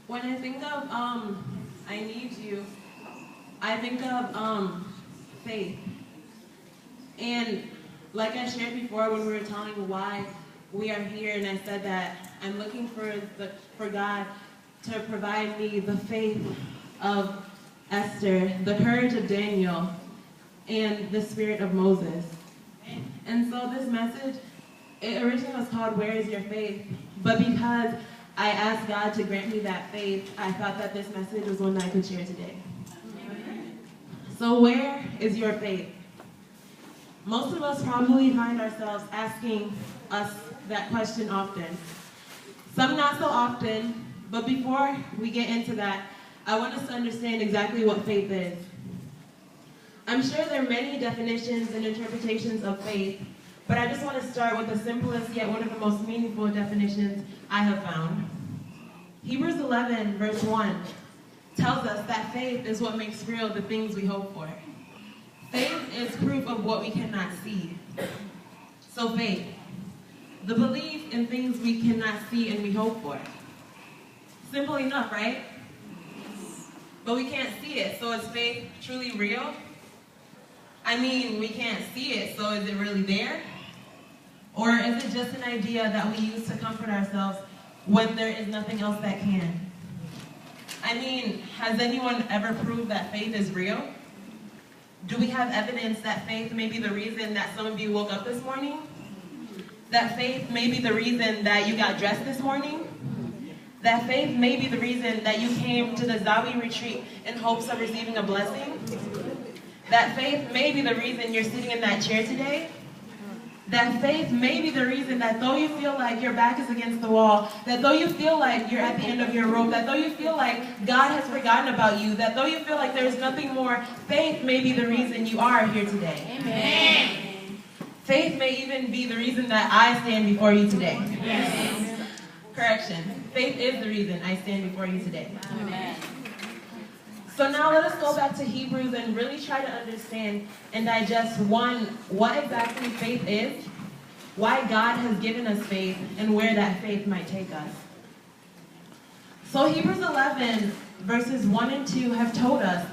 When I think of I need you, I think of faith. And like I shared before when we were telling why we are here, and I said that I'm looking for God to provide me the faith of Esther, the courage of Daniel, and the spirit of Moses. And so this message, it originally was called Where is Your Faith? But because I asked God to grant me that faith, I thought that this message was one that I could share today. So where is your faith? Most of us probably find ourselves asking us that question often. Some not so often, but before we get into that, I want us to understand exactly what faith is. I'm sure there are many definitions and interpretations of faith, but I just want to start with the simplest yet one of the most meaningful definitions I have found. Hebrews 11, verse 1 tells us that faith is what makes real the things we hope for. Faith is proof of what we cannot see. So faith, the belief in things we cannot see and we hope for. Simple enough, right? But we can't see it, so is faith truly real? I mean, we can't see it, so is it really there? Or is it just an idea that we use to comfort ourselves when there is nothing else that can? I mean, has anyone ever proved that faith is real? Do we have evidence that faith may be the reason that some of you woke up this morning? That faith may be the reason that you got dressed this morning? That faith may be the reason that you came to the Zawi retreat in hopes of receiving a blessing? That faith may be the reason you're sitting in that chair today? That faith may be the reason that though you feel like your back is against the wall, that though you feel like you're at the end of your rope, that though you feel like God has forgotten about you, that though you feel like there's nothing more, faith may be the reason you are here today. Amen. Faith may even be the reason that I stand before you today. Yes. Correction. Faith is the reason I stand before you today. Amen. So now let us go back to Hebrews and really try to understand and digest, one, what exactly faith is, why God has given us faith, and where that faith might take us. So Hebrews 11, verses 1 and 2 have told us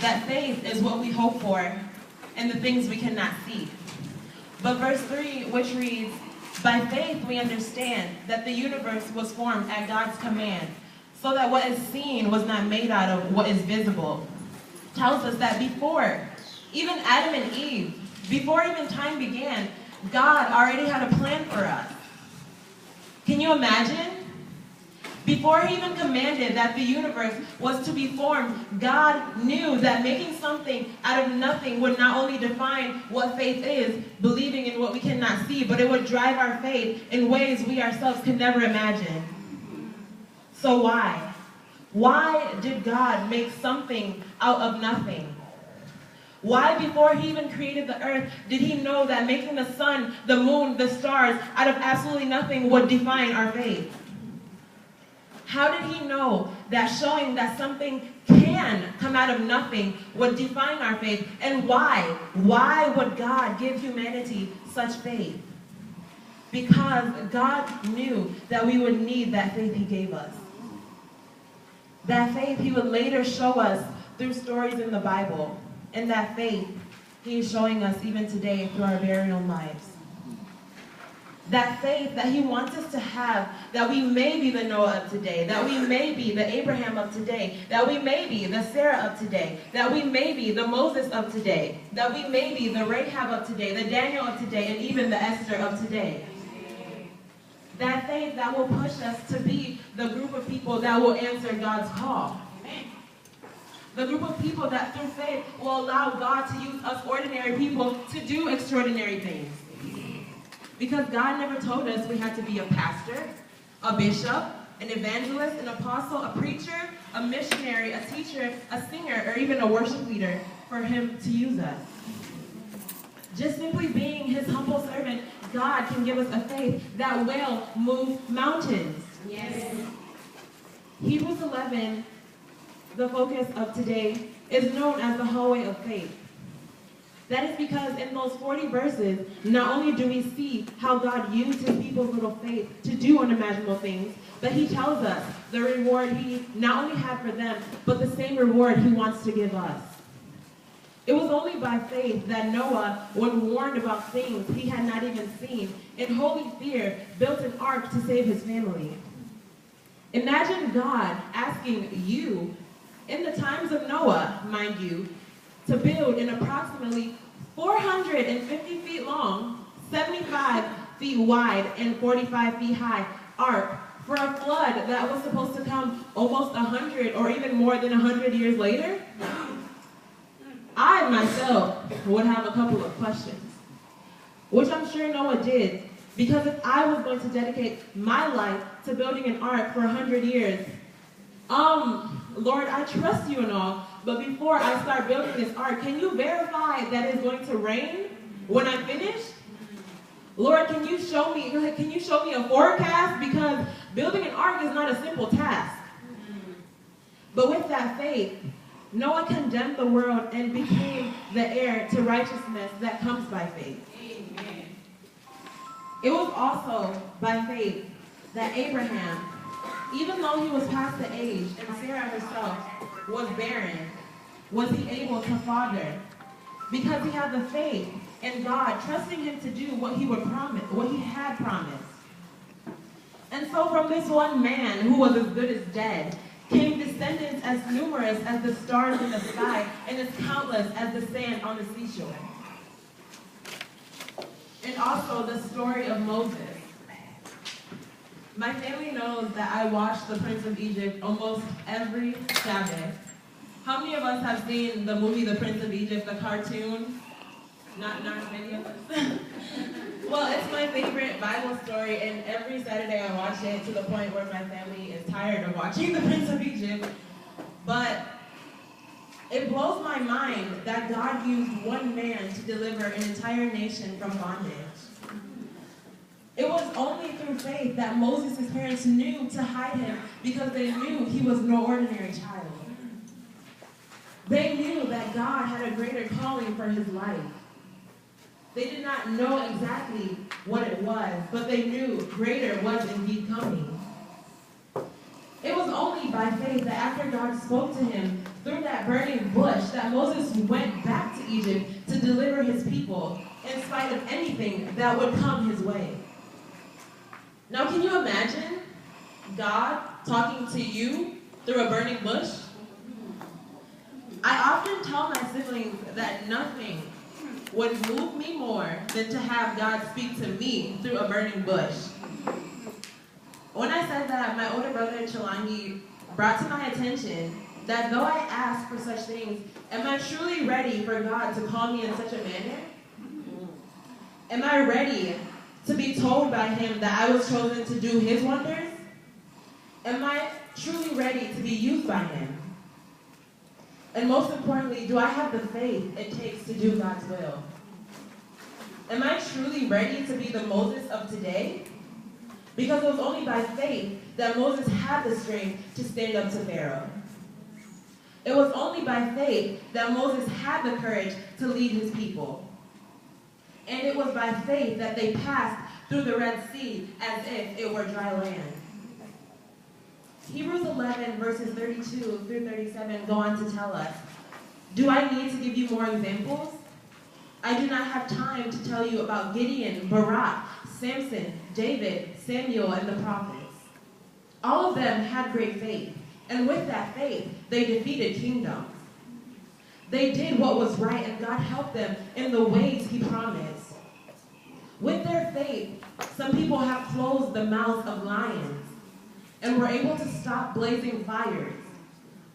that faith is what we hope for and the things we cannot see. But verse 3, which reads, by faith we understand that the universe was formed at God's command, so that what is seen was not made out of what is visible, tells us that before even Adam and Eve, before even time began, God already had a plan for us. Can you imagine? Before he even commanded that the universe was to be formed, God knew that making something out of nothing would not only define what faith is, believing in what we cannot see, but it would drive our faith in ways we ourselves could never imagine. So why? Why did God make something out of nothing? Why, before he even created the earth, did he know that making the sun, the moon, the stars out of absolutely nothing would define our faith? How did he know that showing that something can come out of nothing would define our faith? And why? Why would God give humanity such faith? Because God knew that we would need that faith he gave us. That faith he would later show us through stories in the Bible. And that faith he is showing us even today through our very own lives. That faith that he wants us to have, that we may be the Noah of today, that we may be the Abraham of today, that we may be the Sarah of today, that we may be the Moses of today, that we may be the Rahab of today, the Daniel of today, and even the Esther of today. That faith that will push us to be the group of people that will answer God's call. The group of people that through faith will allow God to use us ordinary people to do extraordinary things. Because God never told us we had to be a pastor, a bishop, an evangelist, an apostle, a preacher, a missionary, a teacher, a singer, or even a worship leader for him to use us. Just simply being his humble servant, God can give us a faith that will move mountains. Yes. Hebrews 11, the focus of today, is known as the hallway of faith. That is because in those 40 verses, not only do we see how God used his people's little faith to do unimaginable things, but he tells us the reward he not only had for them, but the same reward he wants to give us. It was only by faith that Noah, when warned about things he had not even seen, in holy fear, built an ark to save his family. Imagine God asking you, in the times of Noah, mind you, to build an approximately 450 feet long, 75 feet wide, and 45 feet high ark for a flood that was supposed to come almost 100 or even more than 100 years later. I myself would have a couple of questions, which I'm sure Noah did, because if I was going to dedicate my life to building an ark for 100 years, Lord, I trust you and all, but before I start building this ark, can you verify that it's going to rain when I finish? Lord, can you show me a forecast? Because building an ark is not a simple task. But with that faith, Noah condemned the world and became the heir to righteousness that comes by faith. Amen. It was also by faith that Abraham, even though he was past the age and Sarah herself was barren, was he able to father? Because he had the faith in God, trusting him to do what he had promised. And so from this one man who was as good as dead, came descendants as numerous as the stars in the sky and as countless as the sand on the seashore. And also the story of Moses. My family knows that I watch The Prince of Egypt almost every Sabbath. How many of us have seen the movie The Prince of Egypt, the cartoon? Not many of us. Well, it's my favorite Bible story, and every Saturday I watch it to the point where my family is tired of watching The Prince of Egypt. But it blows my mind that God used one man to deliver an entire nation from bondage. It was only through faith that Moses' parents knew to hide him, because they knew he was no ordinary child. They knew that God had a greater calling for his life. They did not know exactly what it was, but they knew greater was indeed coming. It was only by faith that after God spoke to him through that burning bush that Moses went back to Egypt to deliver his people in spite of anything that would come his way. Now, can you imagine God talking to you through a burning bush? I often tell my siblings that nothing would move me more than to have God speak to me through a burning bush. When I said that, my older brother Chilangi brought to my attention that though I ask for such things, am I truly ready for God to call me in such a manner? Am I ready to be told by him that I was chosen to do his wonders? Am I truly ready to be used by him? And most importantly, do I have the faith it takes to do God's will? Am I truly ready to be the Moses of today? Because it was only by faith that Moses had the strength to stand up to Pharaoh. It was only by faith that Moses had the courage to lead his people. And it was by faith that they passed through the Red Sea as if it were dry land. Hebrews 11, verses 32 through 37 go on to tell us, do I need to give you more examples? I do not have time to tell you about Gideon, Barak, Samson, David, Samuel, and the prophets. All of them had great faith, and with that faith, they defeated kingdoms. They did what was right, and God helped them in the ways he promised. With their faith, some people have closed the mouths of lions and were able to stop blazing fires.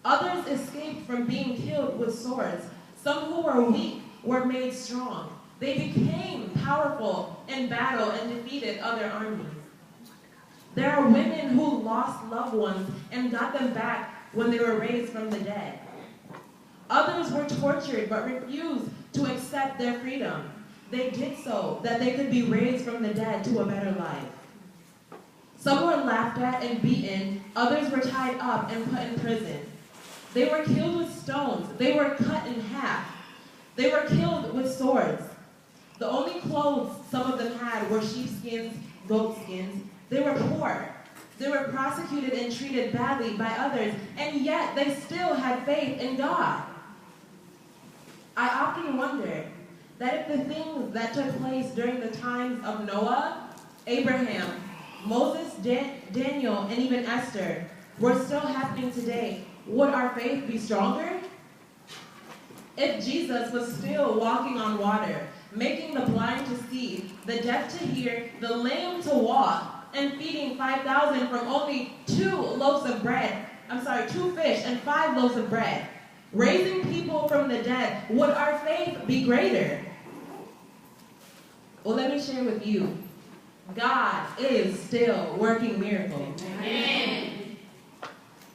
Others escaped from being killed with swords. Some who were weak were made strong. They became powerful in battle and defeated other armies. There are women who lost loved ones and got them back when they were raised from the dead. Others were tortured but refused to accept their freedom. They did so that they could be raised from the dead to a better life. Some were laughed at and beaten. Others were tied up and put in prison. They were killed with stones. They were cut in half. They were killed with swords. The only clothes some of them had were sheepskins, goatskins. They were poor. They were prosecuted and treated badly by others, and yet they still had faith in God. I often wonder that if the things that took place during the times of Noah, Abraham, Moses, Daniel, and even Esther were still happening today, would our faith be stronger? If Jesus was still walking on water, making the blind to see, the deaf to hear, the lame to walk, and feeding 5,000 from only 2 fish and 5 loaves of bread, raising people from the dead, would our faith be greater? Well, let me share with you. God is still working miracles. Amen.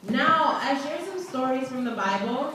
Now, I share some stories from the Bible